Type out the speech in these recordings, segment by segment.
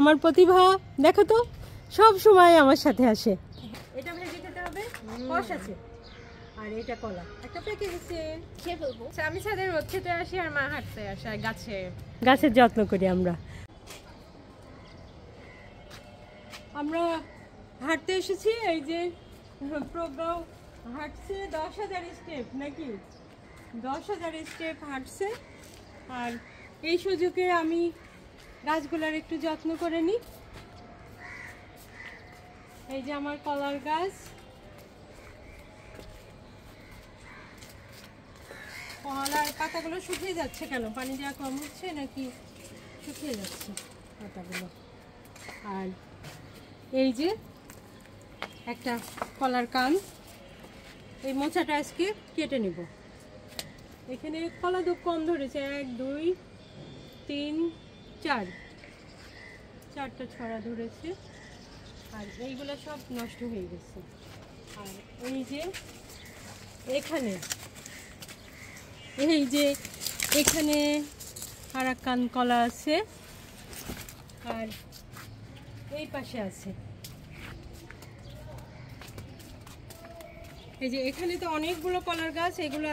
আমার প্রতিভা দেখো তো সব সময় আমার সাথে আসে। এটা ভেজে খেতে হবে, কষ আছে, আর এটা কলা একটা পেকে গেছে, খেয়ে ফেলবো। আমি ছাদের রোদ খেতে আসি আর মা হাঁটতে আসে, গাছের যত্ন করি আমরা হাঁটতে এসেছি। এই যে প্রজ্ঞাও হাঁটছে 10,000 স্টেপ, নাকি 10,000 স্টেপ হাঁটছে। আর এই সুযোগে আমি গাছগুলোর একটু যত্ন করে নিই। এই যে আমার কলার গাছ, কলার পাতাগুলো শুকিয়ে যাচ্ছে কেন? পানি দেওয়া কম হচ্ছে নাকি শুকিয়ে যাচ্ছে পাতাগুলো? আর এই যে একটা কলার কান, এই মোচাটা আজকে কেটে নিব। এখানে কলা তো কম ধরেছে, 1 2 3 4 4টা ছড়া ধরেছে, আর এইগুলো সব নষ্ট হয়ে গেছে। আর এই যে এখানে আর এক কান কলা আছে, আর এই পাশে আছে। এই যে এখানে তো অনেকগুলো কলার গাছ, এগুলো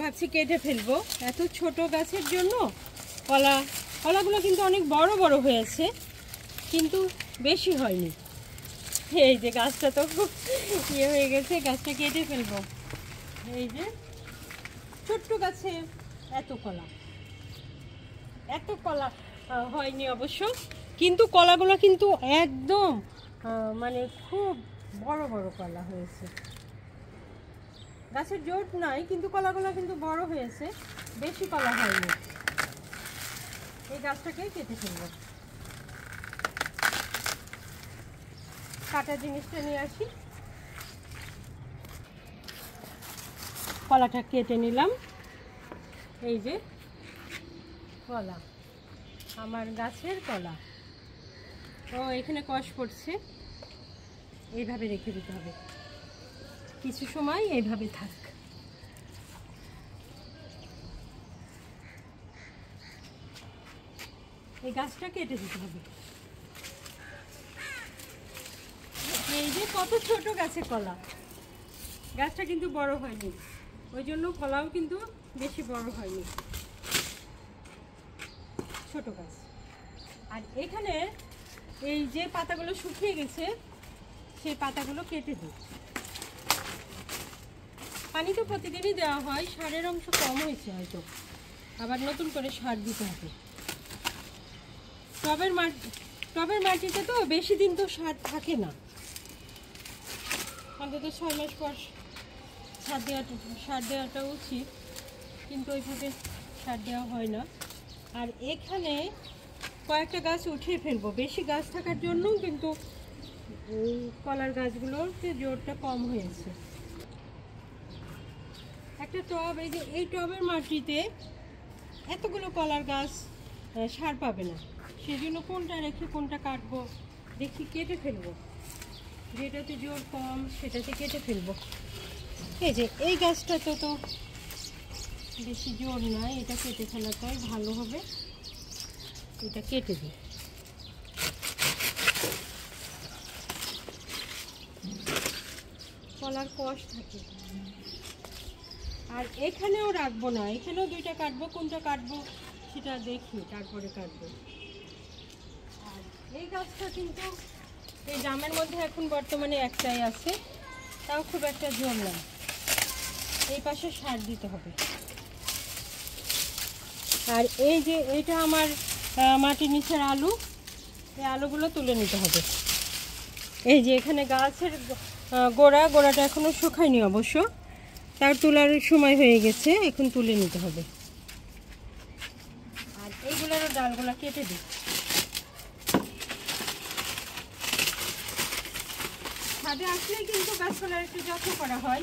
ভাবছি কেটে ফেলবো। এত ছোট গাছের জন্য কলাগুলো কিন্তু অনেক বড় বড় হয়েছে, কিন্তু বেশি হয়নি। এই যে গাছটা তো ইয়ে হয়ে গেছে, গাছটা কেটে ফেলবো। এই যে ছোট্ট গাছে এত কলা হয়নি অবশ্য, কিন্তু কলাগুলো কিন্তু একদম মানে খুব বড় বড় কলা হয়েছে। গাছের জোট নাই, কিন্তু কলাগুলো কিন্তু বড় হয়েছে, বেশি কলা হয়নি। এই গাছটাকে কেটে ফেলবো। কাটা জিনিসটা নিয়ে আসি। কলাটা কেটে নিলাম। এই যে কলা, আমার গাছের কলা। ও এখানে কষ পড়ছে, এইভাবে রেখে দিতে হবে, কিছু সময় এইভাবে থাক। এই গাছটা কেটে দিতে হবে। এই যে কত ছোট গাছে কলা, গাছটা কিন্তু বড় হয়নি, ওই জন্য কলাও কিন্তু বেশি বড় হয়নি, ছোট গাছ। আর এখানে এই যে পাতাগুলো শুকিয়ে গেছে, সেই পাতাগুলো কেটে দিই। পানি তো প্রতিদিনই দেওয়া হয়, সারের অংশ কম হয়েছে হয়তো, আবার নতুন করে সার দিতে হবে। টবের মাটিতে তো বেশি দিন তো সার থাকে না, অন্তত 6 মাস পর সার দেওয়াটা উচিত, কিন্তু ওইভাবে সার দেওয়া হয় না। আর এখানে কয়েকটা গাছ উঠিয়ে ফেলবো, বেশি গাছ থাকার জন্য কিন্তু কলার গাছগুলোতে জোরটা কম হয়েছে। একটা টব, এই যে এই টবের মাটিতে এতগুলো কলার গাছ সার পাবে না, সেজন্য কোনটা রেখে কোনটা কাটবো দেখি, কেটে ফেলবো। যেটাতে জোর কম সেটাতে কেটে ফেলবো। এই যে এই গাছটা তো বেশি জোর নয়, এটা কেটে ফেলাটাই ভালো হবে। এটা কেটে দিই। কলার কষ থাকে। আর এখানেও রাখবো না, এখানেও 2টা কাটবো, কোনটা কাটবো সেটা দেখি, তারপরে কাটবো। আর এই গাছটা কিন্তু এই জামের মধ্যে এখন বর্তমানে একটাই আছে, তাও খুব একটা জোর নয়। এই পাশে সার দিতে হবে। আর এই যে এটা আমার মাটির নিচের আলু, এই আলুগুলো তুলে নিতে হবে। এই যে এখানে গাছের গোড়াটা এখনো শুকায়নি অবশ্য, তার তোলার সময় হয়ে গেছে, এখন তুলে নিতে হবে। আর এইগুলোরও ডালগুলো কেটে দিই। ছাদে আসলেই কিন্তু গাছপালার একটু যত্ন করা হয়,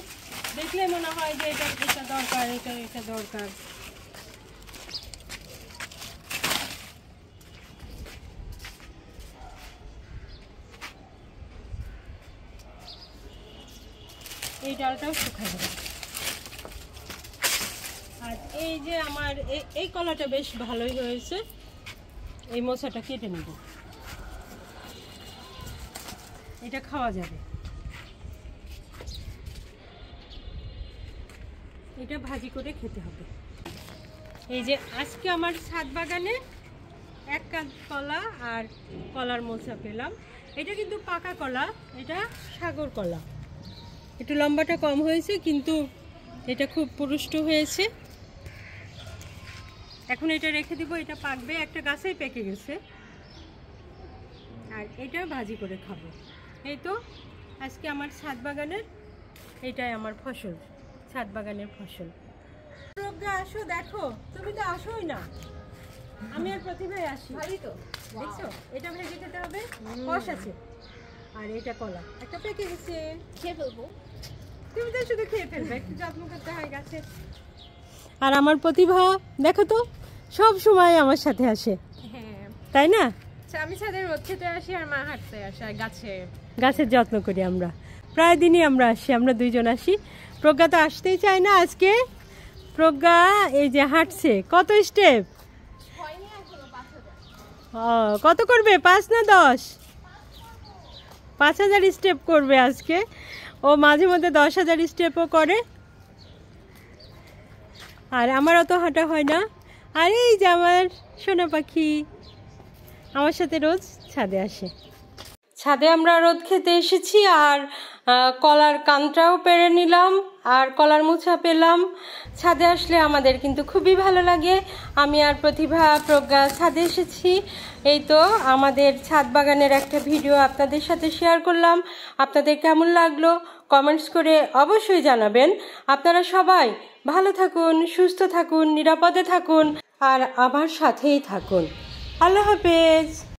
দেখলে মনে হয় যে এটা দরকার, এটা দরকার। এই ডালটাও শুকায় দেবে। আর এই যে আমার এই কলাটা বেশ ভালোই হয়েছে, এই মোচাটা কেটে নেব। এটা খাওয়া যাবে। এটা ভাজি করে খেতে হবে। এই যে আজকে আমার ছাদ বাগানে এক কাঁধ কলা আর কলার মোচা পেলাম। এটা কিন্তু পাকা কলা, এটা সাগর কলা। একটু লম্বাটা কম হয়েছে, কিন্তু এটা খুব পুষ্ট হয়েছে। এখন এটা রেখে দিব, এটা পাকবে। একটা গাছেই পেকে গেছে, আর এটা ভাজি করে খাবো। এই তো আজকে আমার ছাদ বাগানের এটাই আমার ফসল, ছাদ বাগানের ফসল। প্রজ্ঞা আসো, দেখো, তুমি তো আসোই না। আমি আর প্রতিভায় আসি। তো দেখছো, এটা ভেজে খেতে হবে, কষ আছে। আর এটা কলা, একটা পেকে গেছে, খেয়ে ফেলবো। তুমি তো শুধু খেয়ে ফেলবে, একটু যত্ন করতে হয় গাছে। আর আমার প্রতিভা দেখো তো, সব সময় আমার সাথে আসে। হ্যাঁ, তাই না? আমি ছাদে রোদ খেতে আসি, আর মা হাঁটতে আসে, আর গাছের যত্ন করি আমরা। প্রায় দিনই আমরা আসি, আমরা দুইজন আসি। প্রজ্ঞা তো আসতেই চায় না আজকে। প্রজ্ঞা এই যে হাঁটছে, কত স্টেপ? কত করবে, 5 না 10? 5000 স্টেপ করবে আজকে। ও মাঝে মধ্যে 10,000 স্টেপও করে। আর আমার অত হাঁটা হয় না। আর এই যে আমার সোনা পাখি আমার সাথে রোজ ছাদে আসে। ছাদে আমরা রোদ খেতে এসেছি, আর কলার কানটাও পেড়ে নিলাম, আর কলার মোচা পেলাম। ছাদে আসলে আমাদের কিন্তু খুবই ভালো লাগে। আমি আর প্রতিভা, প্রজ্ঞা ছাদে এসেছি। এই তো আমাদের ছাদ বাগানের একটা ভিডিও আপনাদের সাথে শেয়ার করলাম। আপনাদের কেমন লাগলো কমেন্টস করে অবশ্যই জানাবেন। আপনারা সবাই ভালো থাকুন, সুস্থ থাকুন, নিরাপদে থাকুন, আর আমার সাথেই থাকুন। আল্লাহ হাফেজ।